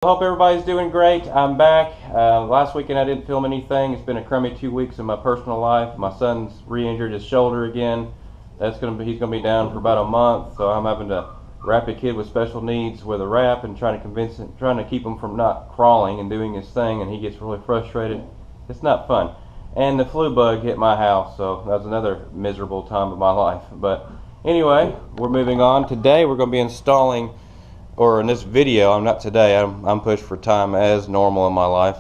Hope everybody's doing great. I'm back. Last weekend I didn't film anything. It's been a crummy 2 weeks in my personal life. My son's re-injured his shoulder again. He's gonna be down for about a month. So I'm having to wrap a kid with special needs with a wrap and trying to keep him from not crawling and doing his thing. And he gets really frustrated. It's not fun. And the flu bug hit my house, so that was another miserable time of my life. But anyway, we're moving on. Today we're going to be installing, or in this video, I'm pushed for time as normal in my life.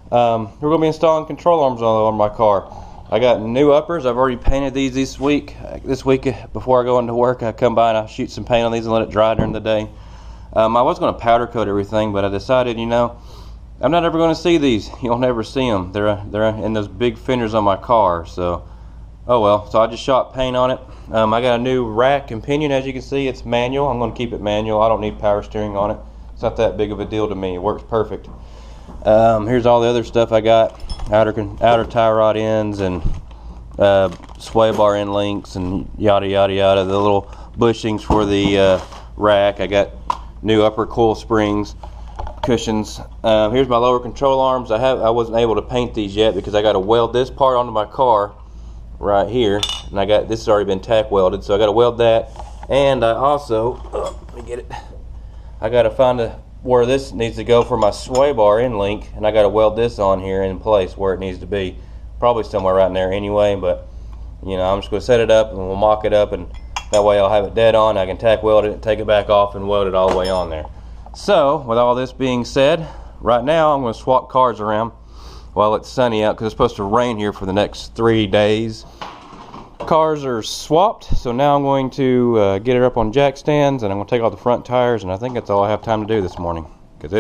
We're going to be installing control arms on my car. I got new uppers. I've already painted these this week. This week before I go into work, I come by and I shoot some paint on these and let it dry during the day. I was going to powder coat everything, but I decided, I'm not ever going to see these. You'll never see them. They're in those big fenders on my car. So, oh well. So I just shot paint on it. I got a new rack and pinion. As you can see, it's manual. I'm going to keep it manual. I don't need power steering on it. It's not that big of a deal to me. It works perfect. Here's all the other stuff I got. Outer tie rod ends and sway bar end links and yada yada yada. The little bushings for the rack. I got new upper coil springs, cushions. Here's my lower control arms. I wasn't able to paint these yet because I got to weld this part onto my car right here, and this has already been tack welded, so I got to weld that. And I also let me get it. I got to find where this needs to go for my sway bar end link, and I got to weld this on here in place where it needs to be. Probably somewhere right in there anyway, but I'm just going to set it up and we'll mock it up, and that way I'll have it dead on. I can tack weld it, take it back off, and weld it all the way on there. So, with all this being said, right now I'm going to swap cars around while it's sunny out because it's supposed to rain here for the next 3 days. Cars are swapped, so now I'm going to get it up on jack stands, and I'm going to take off the front tires, and I think that's all I have time to do this morning because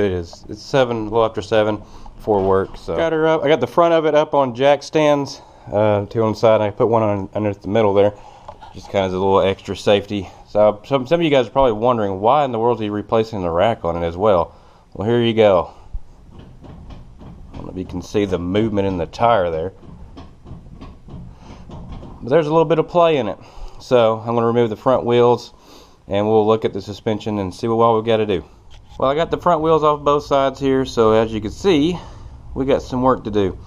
it's a little after 7 before work. So got her up. I got the front of it up on jack stands, two on the side, and I put one underneath the middle there, just kind of as a little extra safety. So some of you guys are probably wondering why in the world is he replacing the rack on it as well. Well, here you go. I don't know if you can see the movement in the tire there, but there's a little bit of play in it. So I'm going to remove the front wheels and we'll look at the suspension and see what we've got to do. Well, I got the front wheels off both sides here, so as you can see, we got some work to do,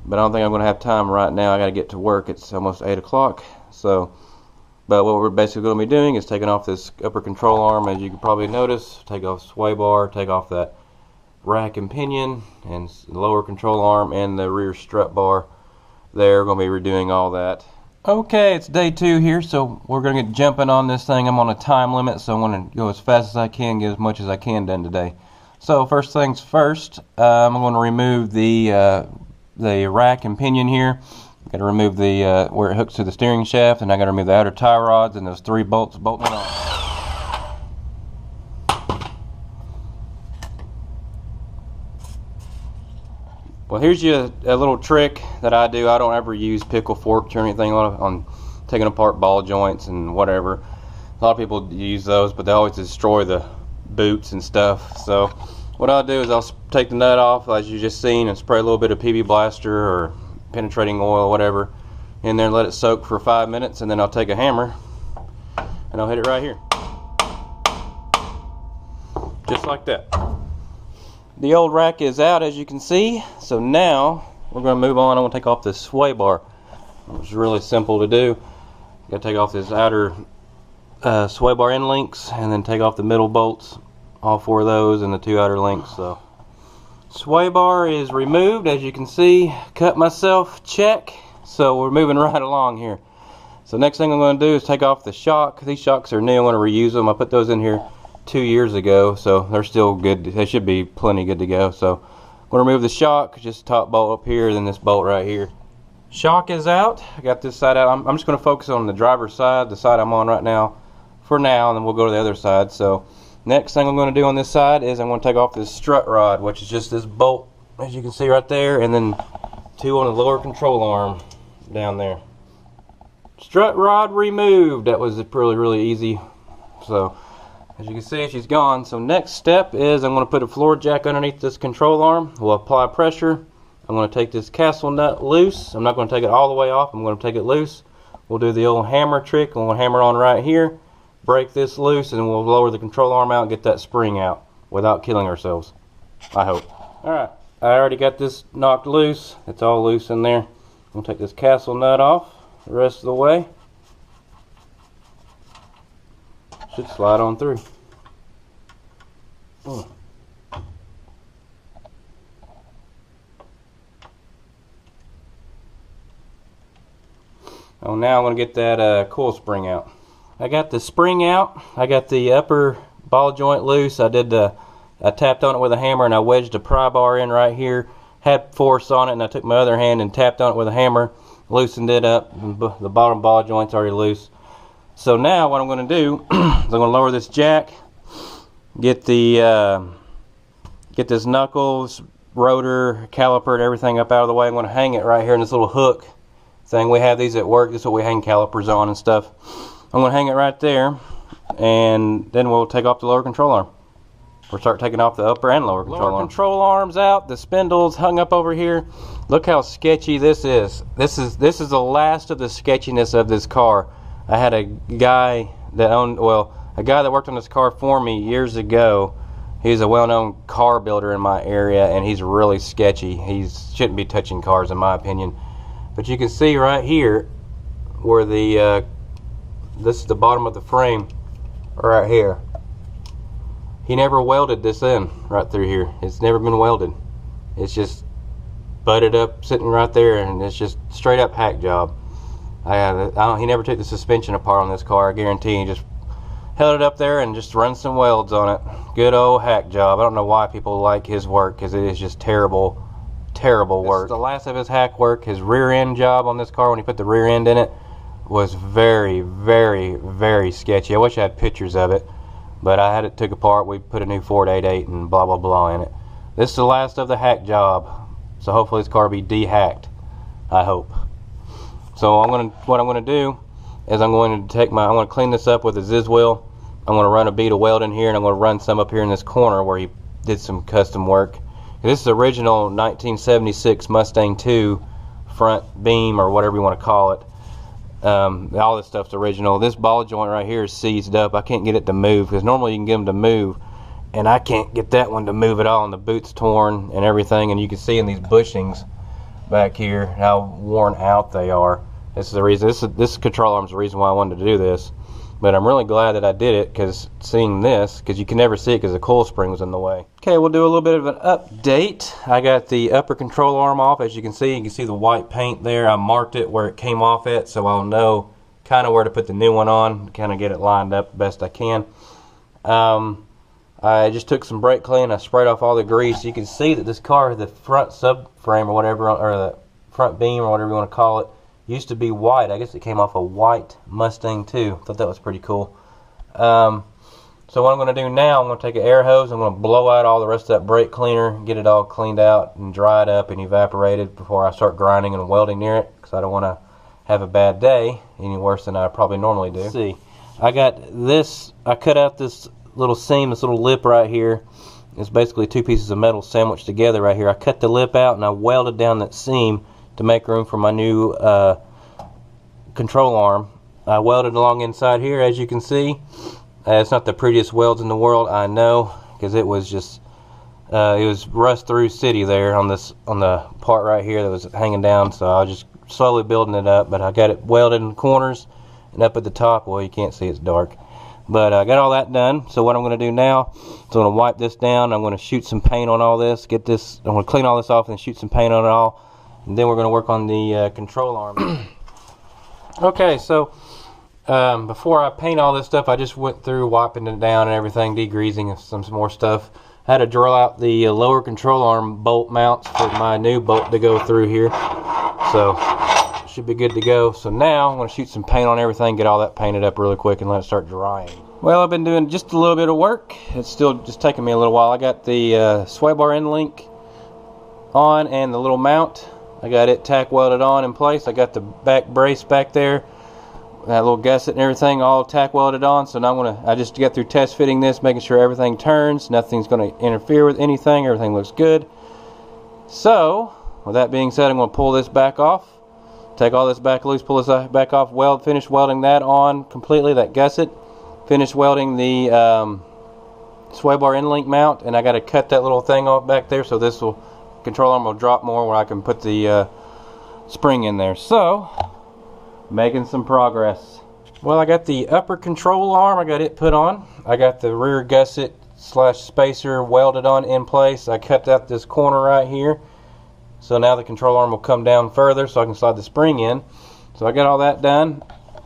but I don't think I'm going to have time right now. I got to get to work. It's almost 8 o'clock. But what we're basically going to be doing is taking off this upper control arm, as you can probably notice, take off sway bar, take off that rack and pinion, and the lower control arm and the rear strut bar there. We're going to be redoing all that. Okay, it's day 2 here, so we're going to get jumping on this thing. I'm on a time limit, so I'm going to go as fast as I can, get as much as I can done today. So first things first, I'm going to remove the rack and pinion here. Got to remove the where it hooks to the steering shaft, and I got to remove the outer tie rods and those 3 bolts bolting it on. Well, here's a little trick that I do. I don't ever use pickle forks or anything on taking apart ball joints and whatever. A lot of people use those, but they always destroy the boots and stuff. So what I'll do is I'll take the nut off, as you just seen, and spray a little bit of PB Blaster or penetrating oil, whatever, in there and let it soak for 5 minutes, and then I'll take a hammer and I'll hit it right here, just like that. The old rack is out, as you can see, so now we're going to move on. I'm going to take off this sway bar. It's really simple to do. Got to take off this outer sway bar end links, and then take off the middle bolts, all 4 of those, and the 2 outer links. So sway bar is removed, as you can see. Cut myself, check. So we're moving right along here. So next thing I'm going to do is take off the shock. These shocks are new. I'm going to reuse them. I put those in here 2 years ago, so they're still good. They should be plenty good to go. So I'm going to remove the shock, just top bolt up here, then this bolt right here. Shock is out. I got this side out. I'm just going to focus on the driver's side, the side I'm on right now, for now, and then we'll go to the other side. So next thing I'm going to do on this side is I'm going to take off this strut rod, which is just this bolt, as you can see right there, and then 2 on the lower control arm down there. Strut rod removed. That was really easy. So as you can see, she's gone. So next step is I'm going to put a floor jack underneath this control arm. We'll apply pressure. I'm going to take this castle nut loose. I'm not going to take it all the way off. I'm going to take it loose. We'll do the old hammer trick. We'll hammer on right here, break this loose, and we'll lower the control arm out and get that spring out without killing ourselves. I hope. Alright, I already got this knocked loose. It's all loose in there. I'm going to take this castle nut off the rest of the way. Should slide on through. Oh, now I'm going to get that coil spring out. I got the spring out. I got the upper ball joint loose. I tapped on it with a hammer and I wedged a pry bar in right here. Had force on it and I took my other hand and tapped on it with a hammer, loosened it up. The bottom ball joint's already loose. So now what I'm going to do is I'm going to lower this jack, get this knuckles, rotor, caliper, and everything up out of the way. I'm going to hang it right here in this little hook thing. We have these at work. This is what we hang calipers on and stuff. I'm going to hang it right there, and then we'll take off the lower control arm. We'll start taking off the upper and lower control arm. Lower control arms out. The spindles hung up over here. Look how sketchy this is. This is the last of the sketchiness of this car. I had a guy that worked on this car for me years ago. He's a well-known car builder in my area, and he's really sketchy. He shouldn't be touching cars, in my opinion. But you can see right here where this is the bottom of the frame right here. He never welded this in right through here. It's never been welded. It's just butted up, sitting right there, and it's just straight up hack job. He never took the suspension apart on this car. I guarantee he just held it up there and just run some welds on it. Good old hack job. I don't know why people like his work, because it is just terrible work. This is the last of his hack work. His rear end job on this car, when he put the rear end in it, was very, very, very sketchy. I wish I had pictures of it, but I had it took apart. We put a new Ford 88 and blah blah blah in it. This is the last of the hack job, so hopefully this car will be de-hacked. I hope. So what I'm going to do is I'm going to clean this up with a Ziz wheel. I'm going to run a bead of weld in here, and I'm going to run some up here in this corner where he did some custom work. This is original 1976 Mustang II front beam, or whatever you want to call it. All this stuff's original. This ball joint right here is seized up. I can't get it to move, because normally you can get them to move, and I can't get that one to move at all, and the boot's torn and everything, and you can see in these bushings back here how worn out they are. This is the reason. This control arm is the reason why I wanted to do this. But I'm really glad that I did it, because you can never see it because the coil spring was in the way. Okay, we'll do a little bit of an update. I got the upper control arm off. As you can see the white paint there. I marked it where it came off at, so I'll know kind of where to put the new one on, kind of get it lined up the best I can. I just took some brake clean. I sprayed off all the grease. You can see that this car, the front subframe or whatever, or the front beam or whatever you want to call it, used to be white. I guess it came off a white Mustang too. Thought that was pretty cool. So what I'm going to do now, I'm going to take an air hose. I'm going to blow out all the rest of that brake cleaner, get it all cleaned out and dried up and evaporated before I start grinding and welding near it, because I don't want to have a bad day any worse than I probably normally do. Let's see, I cut out this little seam, this little lip right here. It's basically two pieces of metal sandwiched together right here. I cut the lip out and I welded down that seam to make room for my new control arm. I welded along inside here, as you can see. It's not the prettiest welds in the world, I know, because it was just it was rust through city there on the part right here that was hanging down. So I was just slowly building it up, but I got it welded in the corners and up at the top. Well, you can't see, it's dark, but I got all that done. So what I'm going to do now is I'm going to wipe this down. I'm going to shoot some paint on all this. I'm going to clean all this off and shoot some paint on it all. And then we're going to work on the control arm. Okay, so before I paint all this stuff, I just went through wiping it down and everything, degreasing some more stuff. I had to drill out the lower control arm bolt mounts for my new bolt to go through here. So should be good to go. So now I'm going to shoot some paint on everything, get all that painted up really quick, and let it start drying. Well, I've been doing just a little bit of work. It's still just taking me a little while. I got the sway bar end link on and the little mount. I got it tack welded on in place. I got the back brace back there, that little gusset and everything all tack welded on. So now I just got through test fitting this, making sure everything turns, nothing's going to interfere with anything, everything looks good. So with that being said, I'm going to pull this back off, take all this back loose, pull this back off, finish welding that on completely, that gusset, finish welding the sway bar end link mount, and I got to cut that little thing off back there, so this will control arm will drop more where I can put the spring in there. So making some progress. Well, I got the upper control arm, I got it put on. I got the rear gusset slash spacer welded on in place. I cut out this corner right here, so now the control arm will come down further so I can slide the spring in. So I got all that done,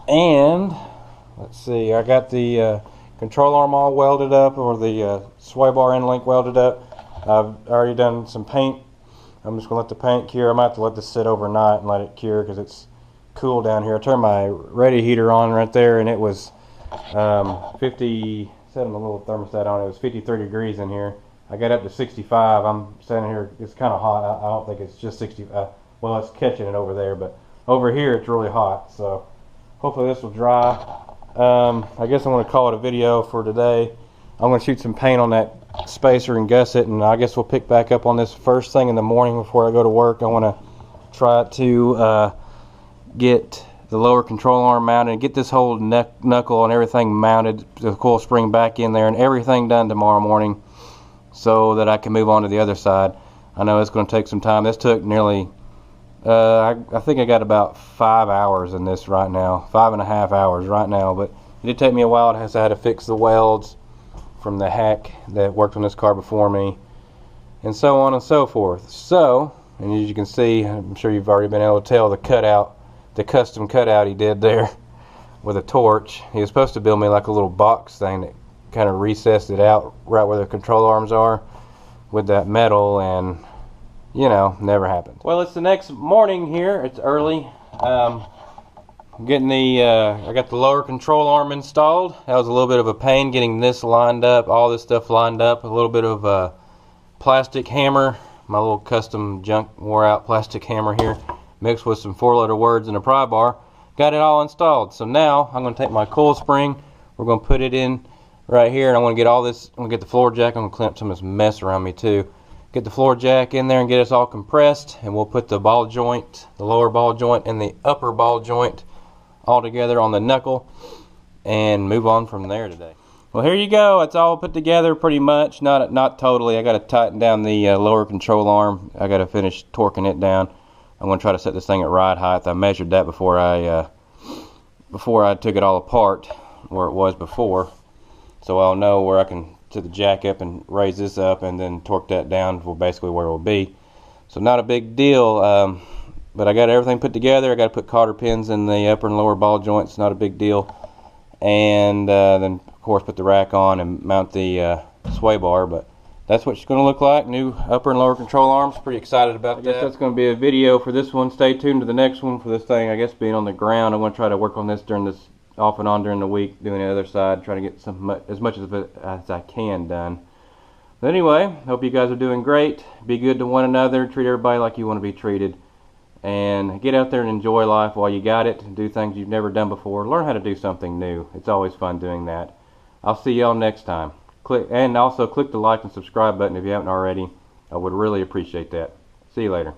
and let's see, I got the control arm all welded up, or the sway bar end link welded up. I've already done some paint. I'm just going to let the paint cure. I might have to let this sit overnight and let it cure because it's cool down here. I turned my radiator on right there, and it was 50, set a little thermostat on, it was 53 degrees in here. I got up to 65. I'm standing here, it's kind of hot. I don't think it's just 60. Well, it's catching it over there, but over here it's really hot. So hopefully this will dry. I guess I'm going to call it a video for today. I'm going to shoot some paint on that spacer and gusset, and I guess we'll pick back up on this first thing in the morning before I go to work. I want to try to get the lower control arm mounted and get this whole knuckle and everything mounted, the coil spring back in there, and everything done tomorrow morning so that I can move on to the other side. I know it's going to take some time. This took nearly I think I got about 5 hours in this right now, 5.5 hours right now, but it did take me a while. I had to fix the welds from the hack that worked on this car before me, and so on and so forth. So, and as you can see, I'm sure you've already been able to tell the cutout, the custom cutout he did there with a torch. He was supposed to build me like a little box thing that kind of recessed it out right where the control arms are with that metal, and you know, never happened. Well, it's the next morning here. It's early. Getting the I got the lower control arm installed. That was a little bit of a pain getting this lined up, all this stuff lined up. A little bit of a plastic hammer, my little custom junk wore out plastic hammer here, mixed with some 4-letter words and a pry bar. Got it all installed. So now I'm going to take my coil spring. We're going to put it in right here, and I'm going to get all this. I'm going to get the floor jack. I'm going to clamp some of this mess around me too. Get the floor jack in there and get us all compressed, and we'll put the ball joint, the lower ball joint and the upper ball joint all together on the knuckle and move on from there today. Well, here you go. It's all put together pretty much. Not totally. I got to tighten down the lower control arm. I got to finish torquing it down. I'm going to try to set this thing at ride height. I measured that before I took it all apart where it was before, so I'll know where I can to the jack up and raise this up and then torque that down for basically where it will be. So not a big deal, but I got everything put together. I got to put cotter pins in the upper and lower ball joints, not a big deal, and then of course put the rack on and mount the sway bar. But that's what it's going to look like, new upper and lower control arms. Pretty excited about that. I guess that's going to be a video for this one. Stay tuned to the next one for this thing, I guess, being on the ground. I'm going to try to work on this during this off and on during the week, doing the other side, trying to get as much of it as I can done. But anyway, hope you guys are doing great. Be good to one another, treat everybody like you want to be treated, and get out there and enjoy life while you got it. Do things you've never done before. Learn how to do something new. It's always fun doing that. I'll see y'all next time. And also click the like and subscribe button if you haven't already. I would really appreciate that. See you later.